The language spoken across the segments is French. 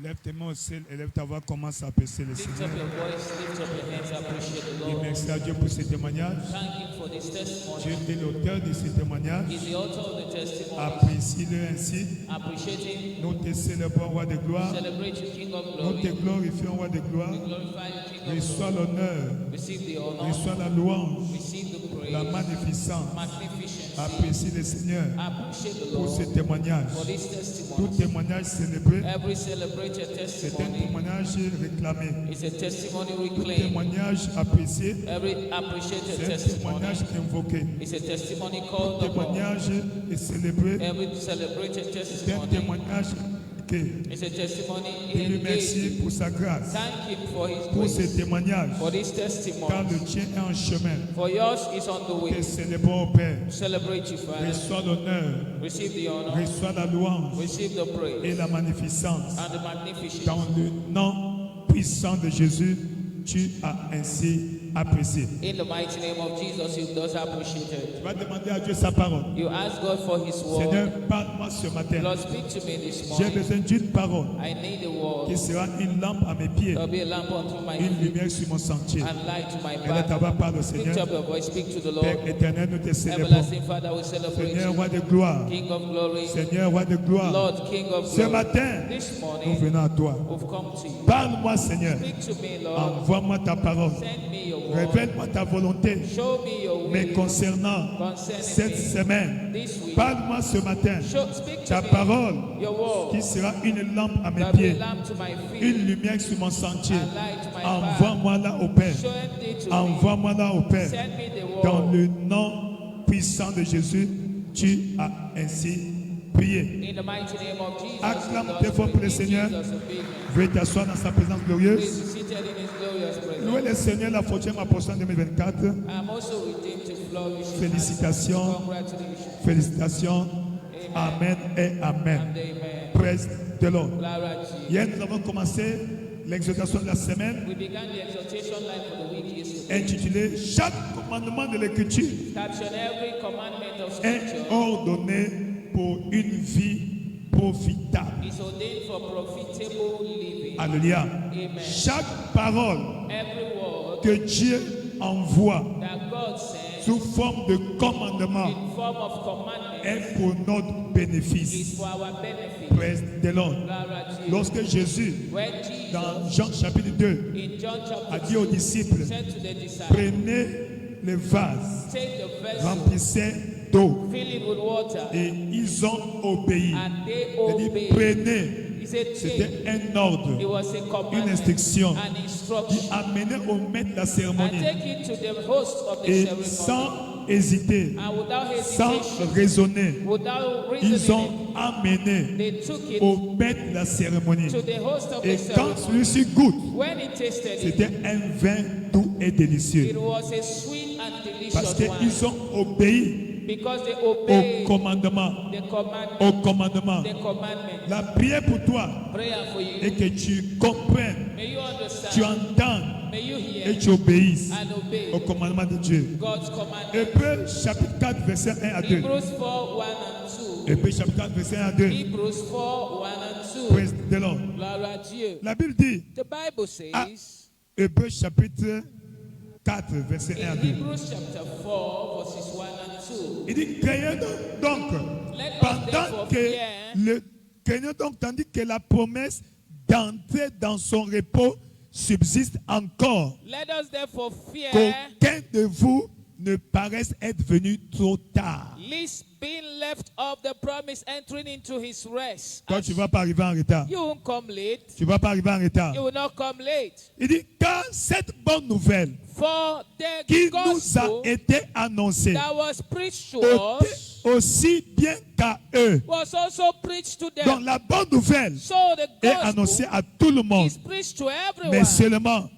Lève tes mains au ciel, élève ta voix, commence à apprécier le Lift up Seigneur. your voice, lift up your hands, appreciate the Et Lord. merci à Dieu pour ce témoignage. Thank Him for this testimony. Dieu est l'auteur de ce témoignage. He's the author of the testimony. Apprécie-le ainsi. Appreciate Him. Nous te célébrons, roi de gloire. Celebrate you, King of Nous te glory. glorifions, roi de gloire. We glorify you, King of Reçois glory. l'honneur, Receive the honor. reçois la louange, Receive the praise. la magnificence. Magnificence. Apprécie le Seigneur Appreciate the pour ce Lord témoignage. for this Tout testimony. témoignage célébré, Every celebrated c'est un testimony témoignage réclamé. is a testimony Tout reclaimed. témoignage apprécié, Every appreciated c'est un testimony témoignage invoqué. is a testimony Tout called upon. témoignage est célébré, Every celebrated c'est un testimony témoignage que is a testimony je lui remercie engaged. pour sa grâce, Thank Him for His pour ce grace, témoignage, for this car testimony. le tien est en chemin. For yours is on the Te way. célébrons au Père. Celebrate you, Father. Reçois l'honneur, Receive the honor. reçois la louange Receive the et praise la magnificence. and the magnificence. Dans le nom puissant de Jésus, tu as ainsi apprécié. In the mighty name of Jesus, you thus appreciate it. Tu vas demander à Dieu sa parole. You ask God for His Seigneur, word. parle-moi ce matin. Lord, speak to me this J'ai morning. besoin d'une parole I need a word. qui sera une lampe à mes pieds, There will be a lamp unto my une feet lumière sur mon sentier. and light to my Elle ta voix path. par le Speak Seigneur. up your voice. Speak to the Père Lord. éternel, nous te célébrons. Everlasting Father, we celebrate Seigneur, you. roi de gloire. King of glory. Seigneur, roi de gloire. Lord, King of Ce glory. matin, This nous morning, venons à toi. we've come to you. Parle-moi, Seigneur. Speak to me, Lord. Envoie-moi ta parole. Send me your word. Révèle-moi ta volonté. Show me your Mais will concernant concerning cette me semaine, this week. parle-moi ce matin. Speak Ta to me parole your word. qui sera une lampe à mes There be a pieds, lamp to my une feet lumière sur mon sentier. and light to my path. Envoie-moi là au Père. Show it to me. Envoie-moi là au Père. Send me the Dans word. le nom puissant de Jésus, tu as ainsi prié. In the mighty name of Jesus. Acclame Lord, très fort pour le give Seigneur. Jesus a big name. Veuillez t'asseoir dans sa présence Please glorieuse. be seated in His glorious presence. Louez le Seigneur la fortune ma portion 2024. I'm also redeemed to flourish. in Félicitations. life. Congratulations. Félicitations. Amen et Amen. And amen. Praise the Lord. Glory to you. Hier, nous avons commencé l'exhortation de la semaine We began the exhortation line for the week yesterday. intitulée Chaque commandement de l'Écriture Caption every commandment of est Scripture ordonné pour une vie profitable. is ordained for profitable living. Alléluia. Amen. Chaque parole Every word que Dieu envoie that God sends sous forme de commandement in form of commandment est pour notre is bénéfice. for our benefit. Praise the Lord. Glory to you. Lorsque Jésus, When Jesus dans Jean chapitre 2, in John a chapter dit aux disciples, said to the disciples, prenez les vases, take the vessel, remplissez d'eau. fill it with water, Et ils ont obéi. and they Il dit, obeyed. prenez. He said, take. C'était un ordre, It was a une commandment, instruction. an Il instruction. amenait au maître de la And cérémonie. take it to the host of the Et ceremony. sans hésiter, And without sans hesitation, raisonner, without ils reasoning, ont amené they took it au maître de la cérémonie. to the host of Et the quand ceremony. celui-ci goûte, When he tasted it, c'était un vin doux et délicieux. it was a sweet and Parce delicious wine. qu'ils ont obéi Because they au obeyed commandement. the commandment. Au commandement. The commandment. La prière pour toi Prayer for you. est que tu comprennes, May you tu understand. entendes May you et hear tu obéisses and obey au commandement de Dieu. God's commandment. Hébreux chapitre 4 verset 1 à 2. Hebrews 4, 1 and 2. Hébreux chapitre 4 verset 1 à 2. Hebrews 4, 1 and 2. Praise the Lord. Glory to you. La Bible dit, The Bible says Ah. Hébreux chapitre 4 verset 1 à in 2. Hebrews chapter 4, verses 1 and 2. Il dit, craignez donc, Let us pendant therefore que fear. craignez donc, tandis que la promesse d'entrer dans son repos subsiste encore, Let us therefore fear, qu'aucun de vous ne paraisse être venu trop tard. lest being left of the promise entering into his rest. Toi, tu ne vas pas arriver en retard. You won't come late. Tu ne vas pas arriver en retard. You will not come late. Il dit, car cette bonne nouvelle For the qui nous a gospel été annoncée that was preached to us aussi bien qu'à eux. was also preached to Donc them. la bonne nouvelle So the est annoncée gospel à tout le monde. is preached to Mais everyone. seulement,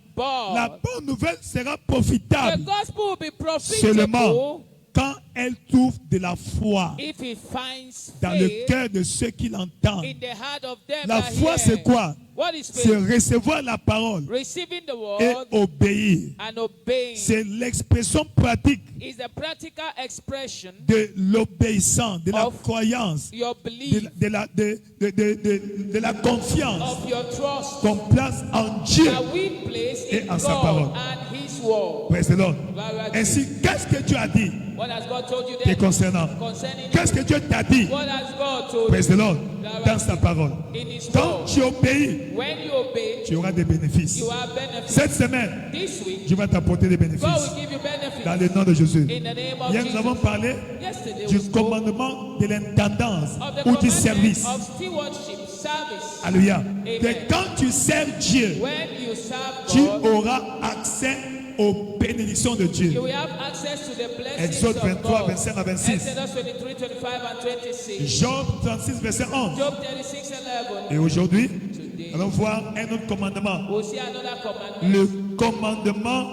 la But bonne nouvelle sera the profitable gospel will be seulement profitable quand elle trouve de la foi if it finds dans le faith cœur de ceux qui l'entendent. in the heart of them La that foi, c'est hear. quoi? What is C'est faith? recevoir la parole Receiving the et word obéir. and obeying C'est l'expression pratique is the practical expression de l'obéissance, de la Of croyance, your belief, de la confiance of your trust qu'on place en Dieu. that we place Et in en sa parole. God and His word. Praise the Lord. Glory to Ainsi, qu'est-ce que Dieu a dit What has God told you te then concernant? concerning Qu'est-ce que Dieu t'a dit? what has God told Praise the Lord. Glory Dans sa parole. in His Quand word? tu obéis, When you obey, tu auras des bénéfices. you have benefits. Cette semaine, This week, Dieu va t'apporter des God bénéfices. will give you benefits. Dans le nom de Jésus. In the name of Hier, nous avons Jesus. parlé Yesterday du we spoke commandement de l'intendance of the ou du commandment service. of stewardship, service. Alléluia. Amen. Que quand tu sers Dieu, When you serve tu God, auras accès aux bénédictions de you Dieu. will have access to the blessings Exode of 23, God. 25 à 26. Exodus 23, 25 and 26. Job 36, verset 11. Job 36, 11. Et aujourd'hui, Today, allons voir un autre commandement. we'll see another commandment. Le commandement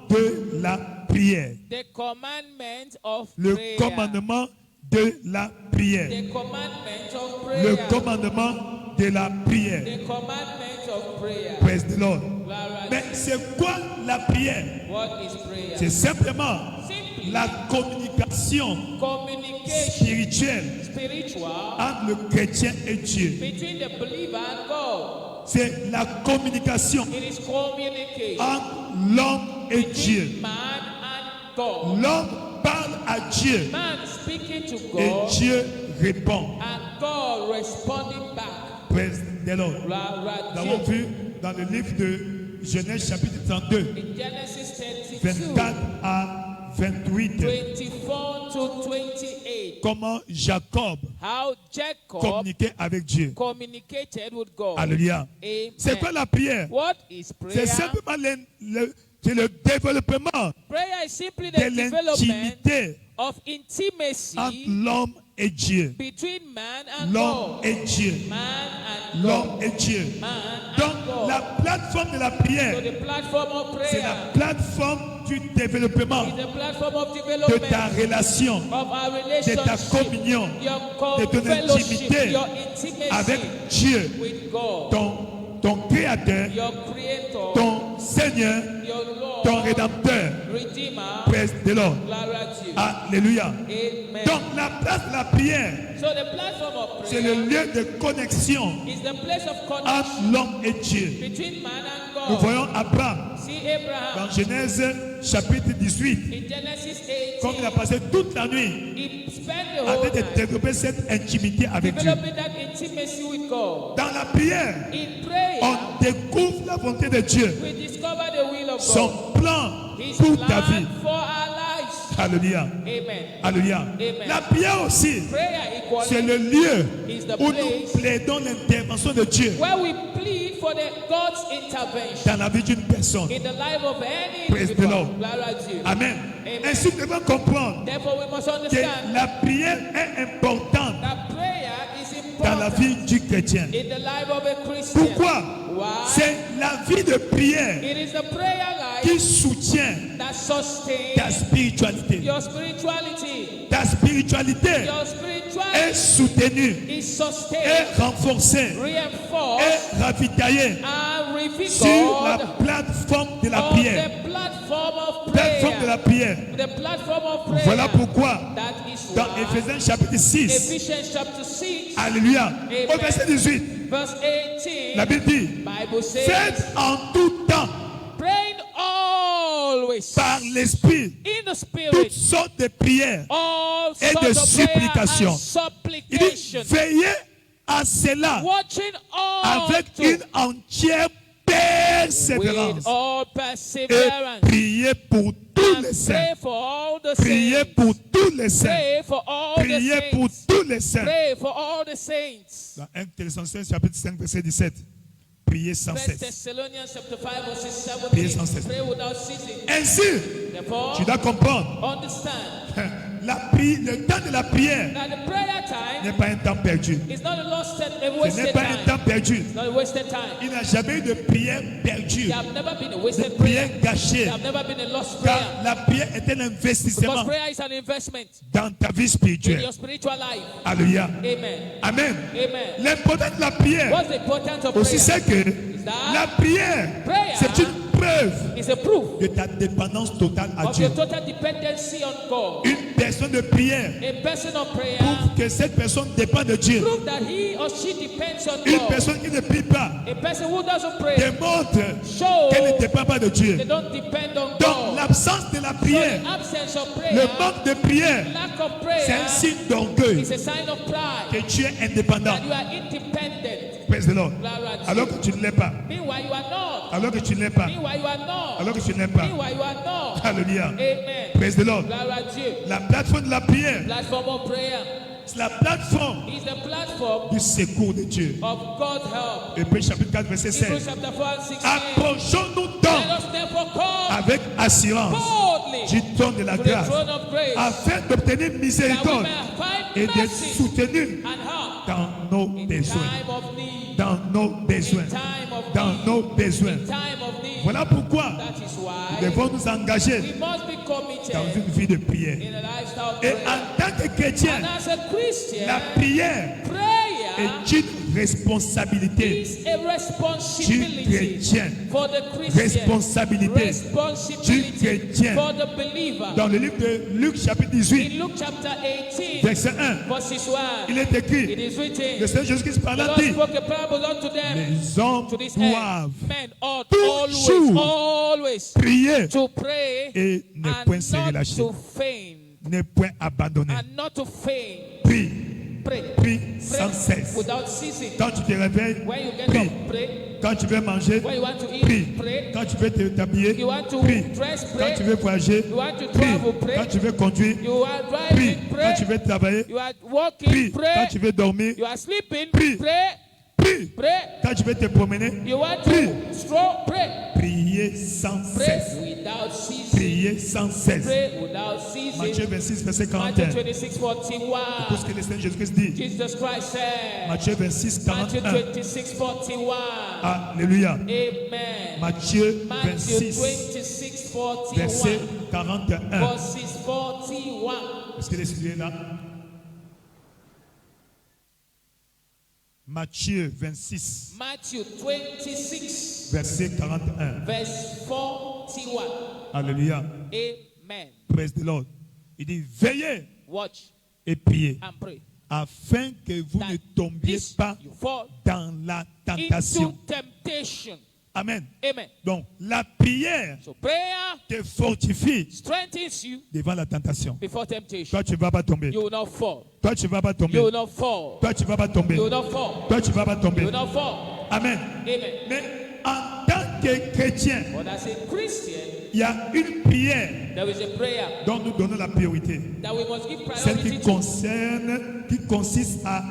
de la prière. The commandment of Le prayer. commandement de la prière. The commandment of Le prayer. commandement de la prière. The commandment of prayer. Praise the Lord. Glory. Mais c'est quoi la prière? What is prayer? C'est simplement Simply la communication communication, spirituelle spiritual, entre le chrétien et Dieu. between the believer and God. C'est la communication It is communication entre l'homme et Dieu. between man and God. L'homme parle à Dieu Man speaking to et God Dieu répond. and God responding back. Praise the Lord. Ra- Nous avons ra- vu dans le livre de Genèse chapitre 32, In Genesis 32, 24 à 28, 24 to 28, comment Jacob how Jacob communiquait avec Dieu. communicated with God. Alléluia. Amen. C'est quoi la prière? What is C'est prayer? simplement c'est le développement Prayer is simply de the development l'intimité of intimacy entre l'homme et Dieu. between man and L'homme God. et Dieu. Man and L'homme God. et Dieu. Man Donc, and God. la plateforme de la So prière, the platform of c'est prayer la plateforme du développement is the platform of de development ta relation, of our de relationship, ta communion, your de ton fellowship, intimité your intimacy avec Dieu, with God, ton Créateur, your Creator, ton Seigneur, your Lord, ton Rédempteur. Redeemer. Praise the Lord. Glory to you. Alléluia. Amen. Donc, la place de la prière, So the platform of c'est le prayer lieu de connexion is the place of connection entre l'homme et Dieu. between man and Nous God. voyons Abraham See Abraham dans Genèse chapitre 18, in Genesis comme il a 18. passé toute la nuit He spent the whole afin de night développer cette intimité avec Dieu. developing that intimacy with God. Dans la prière, In prayer, on découvre la volonté de Dieu, we discover the will of son God. plan His pour ta vie. plan for our lives. Alléluia. Amen. Alléluia. Amen. La prière aussi, Prayer c'est equally le lieu is the où nous place plaidons l'intervention de Dieu where we plead for God's intervention dans la vie d'une personne. in the life of any Praise the individual. Lord. Glory to you. Amen. Amen. Ainsi, nous devons comprendre Therefore, we must que understand la prière est importante that prayer is dans la important vie du chrétien. in the life of a Christian. Pourquoi? Why? C'est la vie de prière It is the prayer life qui soutient that sustains ta spiritualité. your spirituality. Ta spiritualité Your est spirituality soutenue, is est sustained, renforcée, reinforced, est ravitaillée and sur la revigored plateforme de la on prière. the platform of Plateforme de la prayer. prière. The platform of prayer. Voilà pourquoi That is dans why Éphésiens chapitre 6, Ephesians chapter 6, alléluia, au Amen. verset 18, verse 18, la Bible dit, Bible says, faites en tout temps praying always par l'Esprit in the toutes Spirit, sortes de prières all et de sorts of prayer supplications. and Il dit, supplication, veillez à cela watching all avec to, une entière persévérance with all et perseverance, priez pour tous and les pray saints. for all the Priez saints, pour tous les saints. pray for all the Priez pour saints, tous les saints. pray for all the saints. Dans 1 Thessaloniciens chapitre 5 verset 17. Priez sans 1 cesse. Thessalonians chapter 5 verses Priez sans 17, cesse. pray without ceasing. Ainsi, Therefore, tu dois comprendre, understand Le temps de la prière Now the prayer time n'est pas un temps perdu. is not a Ce n'est wasted pas un time. temps perdu. It's not a wasted time. Il n'a jamais eu de prière perdue, There have never been a de wasted prayer. prière gâchée. There have never been a lost Car prayer. la prière est un Because investissement prayer is an investment dans ta vie in spirituelle. your spiritual life. Alléluia. Amen. Amen. Amen. L'importance de la prière What's the importance of aussi, prayer? c'est que that la prière, prayer c'est une preuve It's a proof de ta dépendance totale à of Dieu. your total dependency on God. Une personne de prière A person of prayer prouve que cette personne dépend de Dieu. prove that he or she depends on Une God. personne qui ne prie pas A person who doesn't pray démontre show qu'elle ne dépend pas de Dieu. they don't depend on Donc God. l'absence de la So prière, the absence of le prayer, manque de prière, lack of c'est un prayer signe d'orgueil is a sign of pride que tu es indépendant. that you are independent. Praise the Lord. Glory to Alors you. que tu ne l'es pas. Meanwhile you are not. Alors que tu ne l'es pas. Meanwhile you are not. Alors que tu ne l'es pas. Meanwhile you are not. Alléluia. Amen. Praise the Lord. Glory to you. La plateforme de la prière, Platform of prayer c'est la plateforme is the platform du secours de Dieu. of God's help. Hébreux chapitre 4, verset Hebrews 16. chapter 4 and 16. Approchons-nous Let donc us therefore come avec assurance boldly du trône de la to the grâce throne of grace afin d'obtenir that we miséricorde may et find d'être mercy soutenu and help dans nos in besoins. time of need. Dans nos besoins. In time of Dans need. nos besoins. In time of need. Voilà pourquoi That is nous why devons nous engager we must be dans committed une vie de prière. in a lifestyle of Et prayer. en tant que chrétien, And as a Christian, la prière prayer est une responsabilité is a responsibility du chrétien. for the Christian. Responsabilité Responsibility du chrétien. for the believer. Dans le livre de Luc chapitre 18, In Luke chapter 18, verset 1, verses 1, il est it écrit, is written, le Seigneur Jésus-Christ the parlant Lord dit, spoke a parable unto them les hommes to this end. doivent Men ought toujours always prier to pray et ne and point se not relâcher, to faint. ne point abandonner. And not to faint. Prie, Pray. prie sans cesse. Without ceasing. Quand tu te réveilles, When you get prie. up, pray. Quand tu veux manger, When you want to eat, prie. pray. Quand tu veux t'habiller, You want to prie. dress, Quand pray. tu veux voyager, You want to prie. travel, pray. Quand tu veux conduire, You are prie. driving, Quand pray. tu veux travailler, You are walking, prie. Quand pray. tu veux dormir, You are sleeping, Prie. pray. prie. Pray. Quand tu veux te promener, You want Prie. to stroll, pray. priez sans Pray cesse. without ceasing. Priez sans cesse. Pray without ceasing. Matthieu 26, verset Matthew 41. 26, 41. Tout ce que le Seigneur Jésus-Christ dit. Jesus Christ said. Matthieu 26, Matthew 41. 26, 41. Alléluia. Amen. Matthieu Matthew 26, 26, 41. verset 41. Verses 41. Est-ce que les est là? Matthieu 26, Matthew 26, verset 41. verse 41. Alléluia. Amen. Praise the Lord. Il dit, veillez Watch et priez, and pray. afin que vous ne That tombiez this pas you fall dans la into tentation. temptation. Amen. Amen. Donc, la prière So prayer te fortifie strengthens you devant la tentation. before temptation. Toi, tu ne vas pas tomber. You will not fall. Toi, tu ne vas pas tomber. You will not fall. Toi, tu ne vas pas tomber. You will not fall. Toi, tu ne vas pas You tomber. will not fall. Amen. Amen. Mais en tant que chrétien, But as a Christian, il y a une prière there is a prayer dont nous donnons la priorité. that we must give Celle priority qui to. concerne, qui consiste à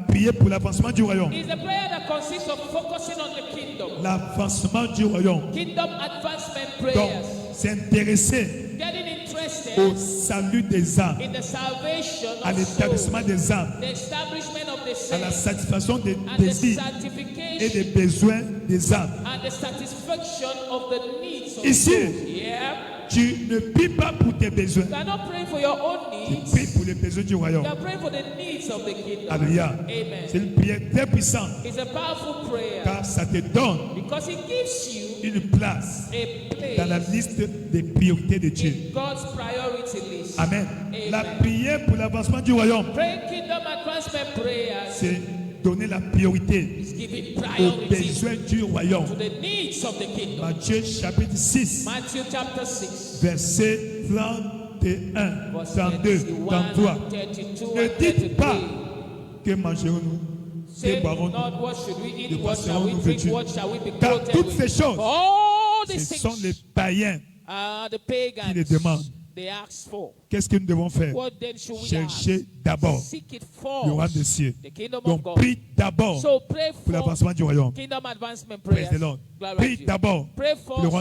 prier pour l'avancement du royaume. Is a prayer that consists of focusing on the kingdom. L'avancement du royaume. Kingdom advancement Donc, prayers. s'intéresser Getting interested au salut des âmes, in the salvation à of souls, l'établissement des âmes, the establishment of the à la saints, satisfaction des and the désirs et sanctification des besoins des âmes. and the satisfaction of the needs of Ici, souls. Yeah. tu ne pries pas pour tes besoins, You are not praying for your own tu needs. pries pour les besoins du royaume. You are praying for the needs of the kingdom. Alléluia. Amen. C'est une prière très puissante It's a powerful prayer car ça te donne because it gives you une place a dans la place liste des priorités de Dieu. in God's priority list. Amen. Amen. La prière pour l'avancement du royaume, Praying kingdom advancement prayers c'est donner la priorité is giving aux priority besoins du royaume. to the needs of the kingdom. Matthieu chapitre 6, Matthew chapter 6, verset 31, verse 32, 31, 33. 32, Ne and dites pas 33. que mangerons-nous, que Say boirons-nous. not what should we eat, De quoi what shall we serons-nous drink, vêtus? what shall we be Car clothed toutes ces with. choses, For all ce these sont les things païens are the qui les pagans. demandent. They ask for. Qu'est-ce que nous devons faire? What then should we Chercher ask? d'abord Seek it le roi first. des cieux. The kingdom of Donc God. prie d'abord So pray pour for l'avancement du royaume. kingdom advancement Praise prayers. the Lord. Glory Prie to you. d'abord Pray pour le first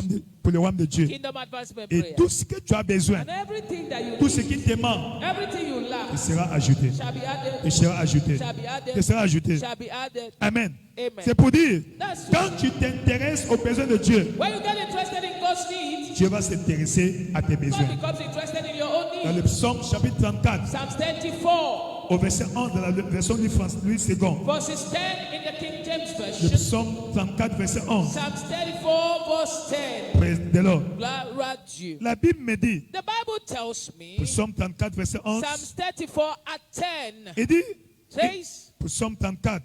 pour le royaume de Dieu. Kingdom advancement Et prayer. tout ce que tu as besoin, And everything that you tout ce need, qui te manque, everything you te lack, sera ajouté. shall be added, Te sera ajouté. shall be Te added, sera ajouté. shall be added. Amen. Amen. C'est pour dire, That's quand tu t'intéresses aux besoins de Dieu, when you get interested in God's needs, Dieu va s'intéresser à tes God besoins. becomes interested in your own Dans needs. le psaume chapitre 34, Psalms 34, au verset 11 de la version du France, Louis II. verses 10 in the King James Le Version. psaume 34, verset 11. Psalms 34, verse 10. Praise the Lord. Glory to you. La Bible me dit, The Bible tells me, psaume 34, verset 11, Psalms 34 at 10 il dit, says, psaume 34,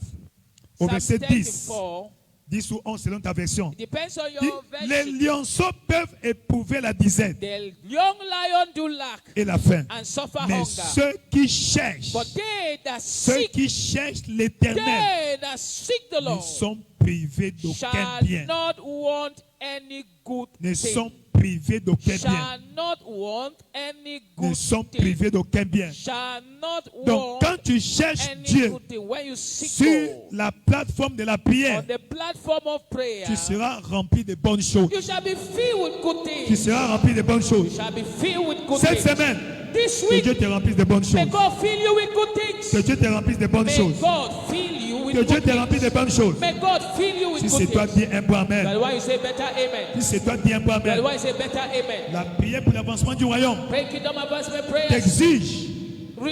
au Psalms verset 10, 34, 10 ou 11 selon ta version. it depends on Dit, your les version. lionceaux peuvent éprouver la disette The young lion do lack et la faim. and suffer Mais hunger. ceux qui cherchent, But they that ceux seek, qui cherchent l'éternel they that seek the ne Lord sont privés d'aucun shall bien. not want any good Ne thing. sont privés d'aucun bien. Shall not want any Ne good sont thing. privés d'aucun bien. Shall not Donc want quand tu cherches any Dieu good thing. When you seek sur God la plateforme de la prière, on the platform of prayer, tu seras rempli de bonnes choses. you shall be filled with good Tu things. seras rempli de bonnes choses. You shall be filled with good Cette things. semaine, This que week, Dieu te remplisse de bonnes may choses. God fill you with good things. Que Dieu te remplisse de bonnes May choses. God fill you with Que Dieu good te remplisse things. de bonnes choses. May God fill you with Si good c'est toi, things. dis un bon That's amen. why you say better amen. Si c'est toi, dis un bon That's amen. why you say better amen. La prière pour l'avancement du royaume Pray kingdom advancement prayers t'exige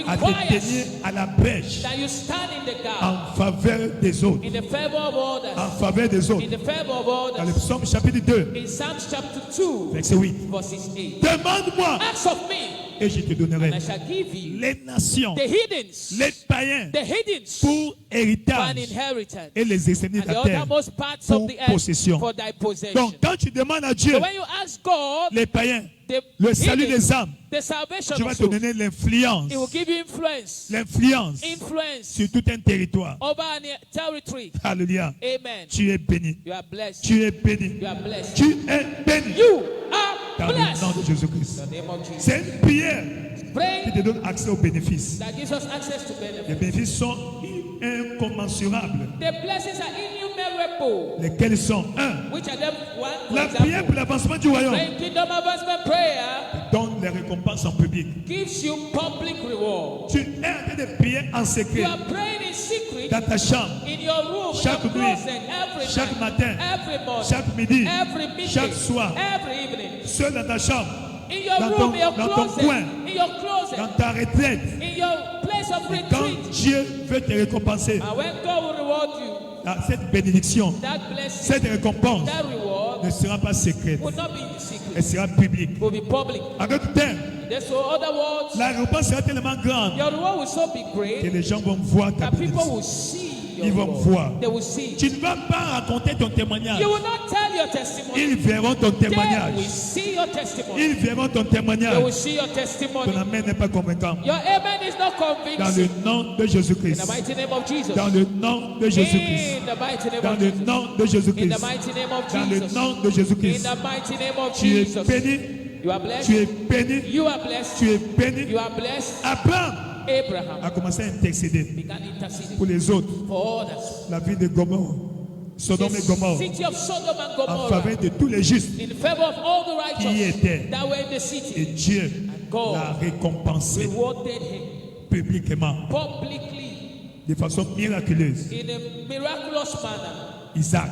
à te requires tenir à la brèche that you stand in the gap en faveur des autres. in the favor of others. En faveur des autres. In the favor of Dans le others. psaume chapitre 2, In Psalms chapter 2, verset 8. verses 8. Demande-moi Ask of me, et je te and I donnerai shall give you les nations, the heathens, les païens the heathens pour for an héritage inheritance, et les extrémités and de the la terre uttermost parts pour of the earth possession. for thy possession. Donc quand tu demandes à Dieu So when you ask God, les païens, the le salut heathens, des âmes, the salvation Dieu va of te souls, donner l'influence, it will give you influence, l'influence sur tout un territoire. over an territory. Alléluia. Amen. Tu es béni. You are blessed. Tu es béni. You are blessed. Tu es béni. You are Dans le blessed. nom de Jésus-Christ. In the name of Jesus. C'est une prière qui Pray te donne accès aux bénéfices. that gives us access to Les benefit. bénéfices sont incommensurables. The blessings are innumerable. Lesquels sont un, Which are them one for la prière example. pour l'avancement du royaume Praying kingdom advancement prayer donne les récompenses en public. gives you public reward. Tu es en train de prier en You secret are praying in secret dans ta chambre, in your room, in chaque your nuit, closet, every chaque night, matin, every morning, chaque midi, every meeting, chaque soir, every evening. seul dans ta chambre, In your dans room, ton- in your dans ton closet, coin, in your closet, dans ta retraite. in your place of Quand retreat. Dieu veut te récompenser, And when God will reward you, cette bénédiction, that blessing, cette récompense that reward ne sera pas secrète, will not be in secret, elle sera publique. will be public. En d'autres termes, So, other words, la récompense sera tellement grande your reward will so be que great les gens vont voir ta that people bénédiction. will see your Ils vont reward. voir. They will see. Tu ne vas pas raconter ton témoignage. You will not tell your testimony. Ils verront ton They will témoignage. see your testimony. Ils verront ton They will témoignage. see your testimony. Ton amen n'est pas convaincant. Your amen is not Dans convincing. le nom de In Jésus-Christ. the mighty name of Jesus. Dans le nom de Jésus-Christ. In the mighty name Dans of le Jesus. nom de In the Jésus-Christ. mighty name of Dans le Jesus. nom de In Jésus-Christ. the mighty name of Tu es Jesus. béni. You are Tu blessed. es béni. You are blessed. Tu es béni. You are blessed. Abraham Abraham a commencé à intercéder began interceding pour les autres. for others. La ville de Gomorrhe, Sodome et The Gomorrhe, city of Sodom and en Gomorrah, faveur de tous les justes. in favor of all the Qui y righteous étaient. that were in the Et city, Dieu God l'a récompensé rewarded him publiquement, publicly de façon miraculeuse. in a miraculous manner. Isaac.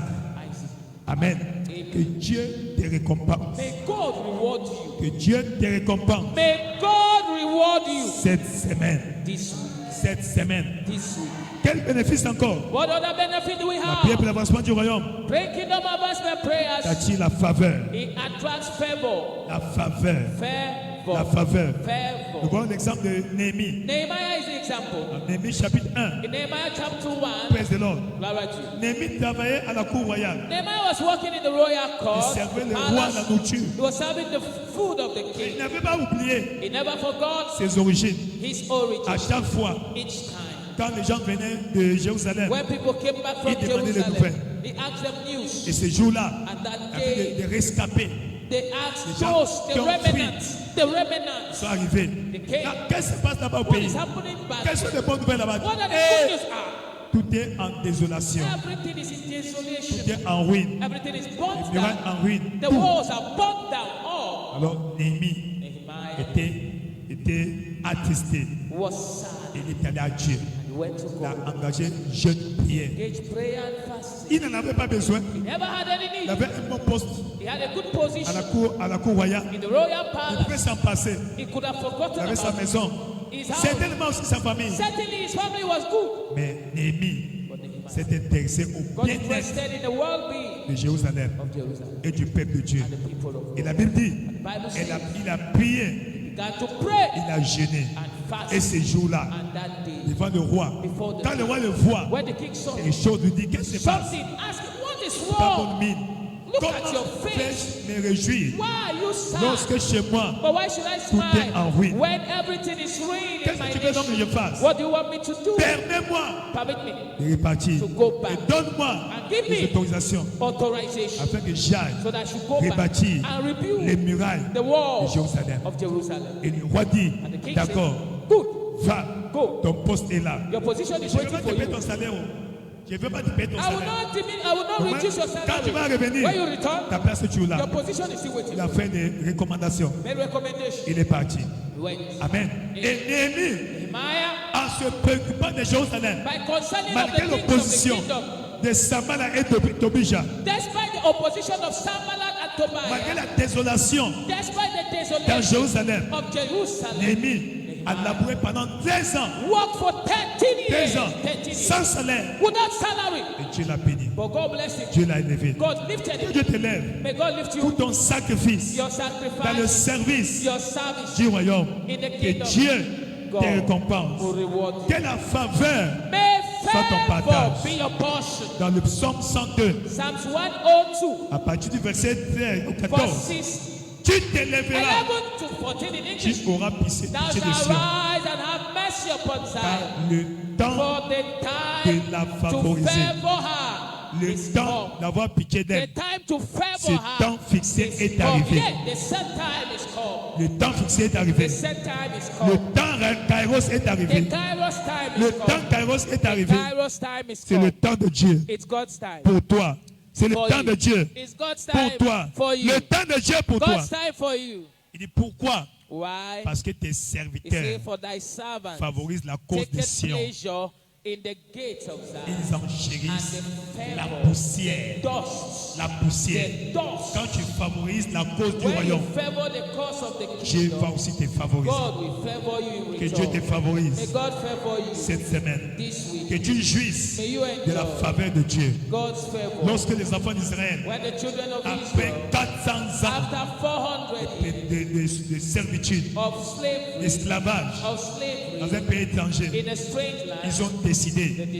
Isaac. Amen. Amen. Que Dieu te récompense. May God reward you. Que Dieu te récompense May God reward you cette semaine. this week. Cette semaine. This week. Quel bénéfice encore? What other benefit do we La prière pour have? l'avancement du royaume Pray kingdom advancement prayers. attire la faveur. It attracts favor. La faveur. La Favor. faveur. Nous Favor. voyons l'exemple de Néhémie. Nehemiah is the example. Dans Néhémie chapitre 1. In Nehemiah chapter 1, Praise the Lord. glory to you. Néhémie travaillait à la cour royale. Nehemiah was working in the royal Il court. servait le roi la Palace. nourriture. He was serving the food of the Il king. n'avait pas oublié He never forgot ses origines. his À origin chaque fois, each time. quand les gens venaient de Jérusalem, When people came back from Il demandait des Jerusalem, nouvelles. he asked them et news. ces jours-là, And that il y avait day, des rescapés they asked Les gens those, qui the ont remnants, sont arrivés. They came. Là, qu'est-ce qui se passe là-bas au what pays? is happening back? Quelles sont les bonnes nouvelles là-bas? What are the Eh, good news are? Tout est en désolation. Everything is in desolation. Tout est en ruine. Everything is burnt Les murailles down. en ruine. The Tout. walls are burnt down. All. Alors Néhémie Nehemiah était attristé. was sad. Il est allé à Dieu. He went to Il a God. engagé jeûne prière. Engaged prayer and fasting. Il n'en avait pas besoin. He never had any Il need. avait un bon poste He had a good à position la cour royale. in the royal Il palace. pouvait s'en passer. He could have Il forgotten avait sa about maison. his house. Certainement aussi sa famille. Certainly his family was good. Mais Néhémie But Nehemiah s'est intéressé au got bien-être interested in the well-being de Jérusalem of Jerusalem et du peuple de Dieu. and the people of Et God. la Bible dit, The Bible says il a prié, he began to pray il a jeûné. and fast. Et ces jours-là, And that day, devant le roi, before the quand le roi le voit, when the king saw les choses lui disent, qu'est-ce qui se passe? something, ask him, what is Pas wrong? bonne mine. Look at Comment your face. vais-je me réjouir Why are you sad? lorsque chez moi, But why should I tout est en smile ruine? when everything is ruined in Qu'est-ce my que tu veux donc que je nation? fasse? What do you want me to do? Permets-moi Permit me de repartir to go back et donne-moi and give les me autorisations authorization afin que j'aille so that I should go back rebâtir and les rebuild murailles the de walls Jérusalem. of Jerusalem. Et le roi dit, And the king d'accord, said, good, va, go. ton poste est là. Your position is Je ne veux waiting pas for te payer you. ton salaire. Je ne veux pas te payer ton I will salaire. not reduce your Quand tu vas salary. revenir, When you return, ta place est toujours là. your position is still waiting Il a for you. fait des recommandations. Made recommendation. Il est parti. He went. Amen. Et Néhémie, Nehemiah, en se préoccupant de Jérusalem, by concerning of malgré the things of the l'opposition kingdom, de Samala et de Tobija, despite the opposition of Sanballat and malgré Tobiah, la désolation despite the dans desolation Jérusalem, of Jerusalem, Néhémie a labouré pendant 13 ans, worked for 13 13 years, ans, 13 years, sans salaire. without salary. Et Dieu l'a béni. But God bless him. Dieu l'a élevé. God lifted Que him. Dieu t'élève May God lift pour you. ton sacrifice Your dans le sacrifice, service your service du royaume. in the Que kingdom. Dieu te God récompense. will reward you. Que la faveur May Soit ton favor partage. be your portion. dans le psaume 102, Psalms 102, à partir du verset 13 au 14, verses tu t'élèveras, 11 to 14 in tu English. auras pitié Thou de shalt Sion. rise and have mercy upon Car Zion. le temps For the time de la to favoriser, favor her le is temps come. d'avoir pitié The d'elle, time to ce favor her temps fixé is est come. arrivé. Yeah, the set time is come. Le temps fixé est The arrivé. set time is Le come. temps Kairos est The arrivé. Kairos time Le is temps come. Kairos est The arrivé. Kairos time is C'est le come. temps de Dieu It's God's time pour toi. C'est le for temps you. de Dieu It's God's pour time toi. for you. Le temps de Dieu pour toi. God's time for you. Il dit pourquoi? Why? Parce que tes He serviteurs said, for thy servant favorisent la cause de take Sion. pleasure in the gates of Zion. Ils enchérissent And the la favor, poussière. dust, La poussière. the dust. Quand tu favorises la cause du When you royaume, favor the cause of the Dieu va kingdom, aussi te favoriser. God will favor you in Que Dieu te return. May favorise God favor you cette semaine. this week. Que tu jouisses May you de la enjoy faveur de Dieu. God's favor. Lorsque les enfants d'Israël, When the children of après Israel, 400 ans after 400 years de servitude, of slavery, d'esclavage dans un pays étranger, in a strange land, ils ont décidé they d'aller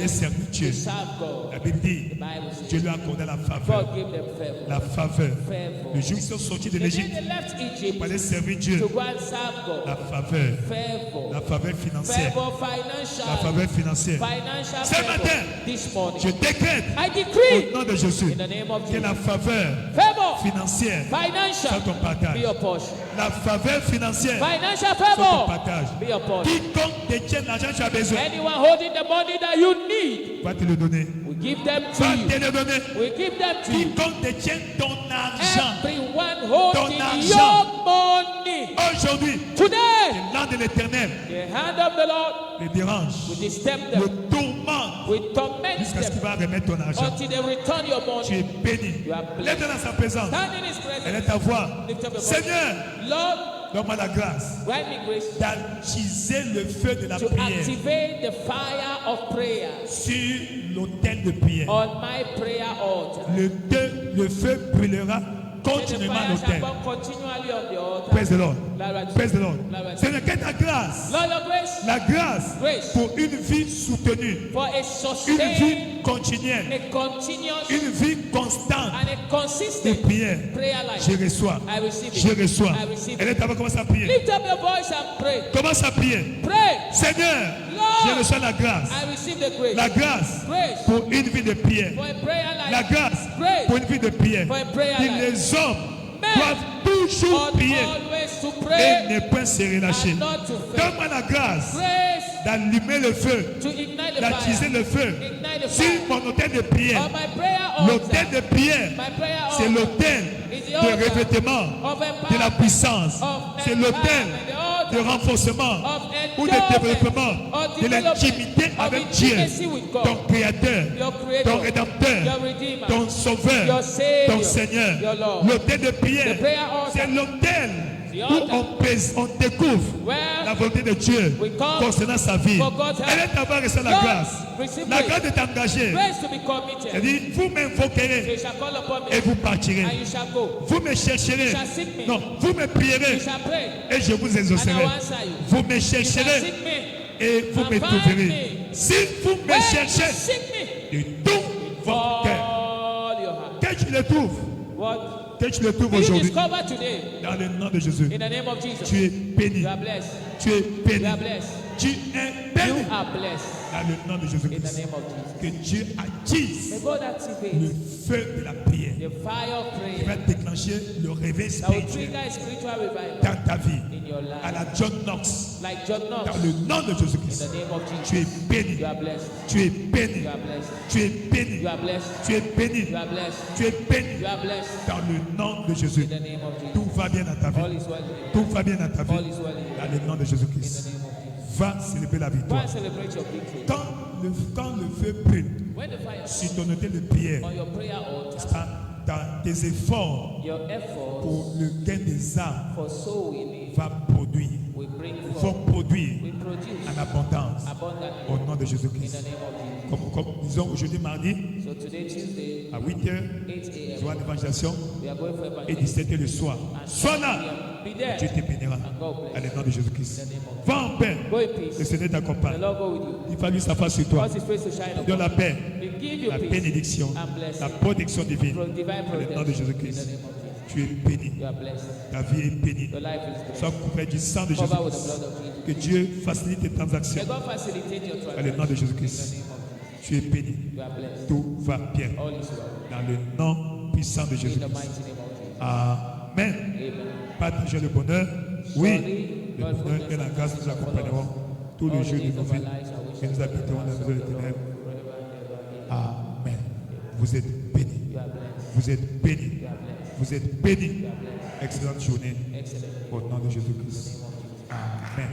decided servir Dieu. to serve God. La Bible dit, The Bible says Dieu lui a accordé la faveur. God gave them favor. La faveur. Favor. Le jour où ils sont sortis de The day l'Égypte they left Egypt pour aller servir Dieu, to go and serve la God, faveur, favor, la faveur financière, favor la financial, faveur financière. financial Ce favor. matin, This morning, Je décrète I au decree nom de Jésus in the name of que la Jesus, faveur favor, financière soit financial, ton be partage. your portion. La faveur financière Financial soit ton favor, partage. be your portion. Quiconque détient l'argent que tu as besoin Anyone holding the money that you need, va te le donner. we give them to Va you. te le donner. We give them to you. Quiconque détient ton argent Everyone holding argent. your money aujourd'hui, today, l'an de l'éternel the hand of the Lord le dérange, will disturb le them, tourmente will torment jusqu'à ce qu'il them va remettre ton argent. until they return your Tu money. es béni. You are blessed. Lève-toi dans sa présence. Stand in His Elle est presence. ta voix. Lift up your voice. Seigneur, Lord, donne-moi la grâce grant me grace d'attiser le feu de la to prière activate the fire of prayer sur l'autel de prière. on my prayer altar. Le feu brûlera Let the continuellement à fire shall l'autel. burn continually on the altar. Praise the Lord. Lord, Praise the Lord. Seigneur, que ta grâce, your grace la grâce Grace. pour une vie soutenue, for a une sustained, vie continuelle, a continuous, une vie constante and a de consistent prière. prayer life. Je reçois. I receive it. Je reçois. I receive Elle it. est avec commence à prier. Lift up your voice and pray. Commence à prier. Pray. Seigneur, Lord, je reçois la grâce. I receive the grace. La grâce Grace pour une vie de prière. for a prayer La life. grâce Grace pour une vie de prière. for a prayer Et life. les hommes Men doivent toujours ought prier always to et pray ne point se relâcher. and not to faint. Donne-moi la grâce Grace d'allumer le feu, to ignite the d'attiser fire. le feu Ignite the sur fire. mon autel de prière. On my prayer L'autel altar. de prière, My prayer c'est altar l'autel is the de altar revêtement of de la empowerment, puissance. of C'est l'autel empowerment, the altar de renforcement of ou de endowment, développement of de development, l'intimité of avec Dieu, intimacy with God. ton Créateur, Your ton Creator, Rédempteur, your Redeemer, ton Sauveur, your Savior, ton Seigneur. your Lord. L'autel de prière, The prayer altar. c'est l'autel The où altar. on découvre Where la volonté de Dieu we come concernant sa vie. for God's help. Elle est d'avoir reçu la God, grâce. receive La grace. grâce de t'engager. Grace to be committed. C'est-à-dire, vous m'invoquerez You shall call upon me et vous partirez. and you shall go. Vous me chercherez. You shall seek me. Non, vous me prierez You shall pray et je vous and I exaucerai. will answer you. Vous me You shall chercherez seek me et vous and me find trouverez. me. Si vous me when you cherchez seek me de tout votre cœur, all your heart. que tu le trouves, What? que tu le trouves Will you aujourd'hui, discover today dans le nom de Jésus, in the name of Jesus? tu es béni. You are blessed. Tu es You béni. are blessed. Tu es béni. You are blessed Dans le nom de in the Jésus-Christ. name of Jesus. Que Dieu attise May God le activate feu de la prière the fire of qui va prayer déclencher le réveil that will spirituel trigger a spiritual revival dans ta vie. in your À life. la John Knox, Like John dans Knox, le nom de in Jésus-Christ. the name of Tu es Jesus. béni. You are blessed. Tu es béni. You are blessed. Tu es béni. You are blessed. Tu es béni. You are blessed. Tu es béni. You are blessed Dans le nom de Jésus. in the name of Jesus. Tout va bien dans ta All vie. is well in you. Tout va bien dans ta All vie. is well in you. Dans le nom de In the Jésus-Christ. name of Jesus. Va célébrer la Go victoire. and celebrate your victory. Quand le feu brûle When the fire is sur ton autel de prière, on your prayer altar, dans tes efforts your efforts pour le gain des âmes for soul winning va produire, will bring vont forth, produire will produce en abondance abundantly au nom de in Jésus-Christ. the name of Jesus. Comme disons aujourd'hui mardi So today, Tuesday, à 8h, 8 je a.m., vois l'évangélisation we are going for et evangelism. 17h le soir. Sois là, Be there. Dieu te bénira. And God À bless. le nom de Jésus-Christ. In the name of Va en paix, Go in le peace. Seigneur The t'accompagne. Lord go with you. Il va lui sa face sur toi. Cause his face to shine Donne upon la you. paix, He give you la peace bénédiction, and la blessing. protection divine. Divine À le nom de protection in the Jésus-Christ. name of Jesus. Tu es béni. You are blessed. Ta vie est bénie. Your life is blessed. Sois couvert du sang de Cover with the Jésus-Christ. blood of Jesus. Que Dieu facilite tes May transactions. God facilitate your À le nom de transaction in the Jésus-Christ. name of Jesus. Tu es béni. You are blessed. Tout va bien. All is well. Dans le nom puissant de In the Jésus-Christ. mighty name of Jesus. Amen. Amen. Partagez le bonheur. Oui, Surely, le God's bonheur goodness et la and grâce mercy nous shall follow accompagneront us tous les all jours the de days nos of our vies. lives, and we Et shall nous dwell in the habiterons dans house la of maison the des Lord ténèbres. forever and ever. Amen. Vous êtes bénis. You are blessed. Vous êtes bénis. You are blessed. Vous êtes bénis. You are blessed. Excellente journée Excellent. au nom de Jésus-Christ. Amen.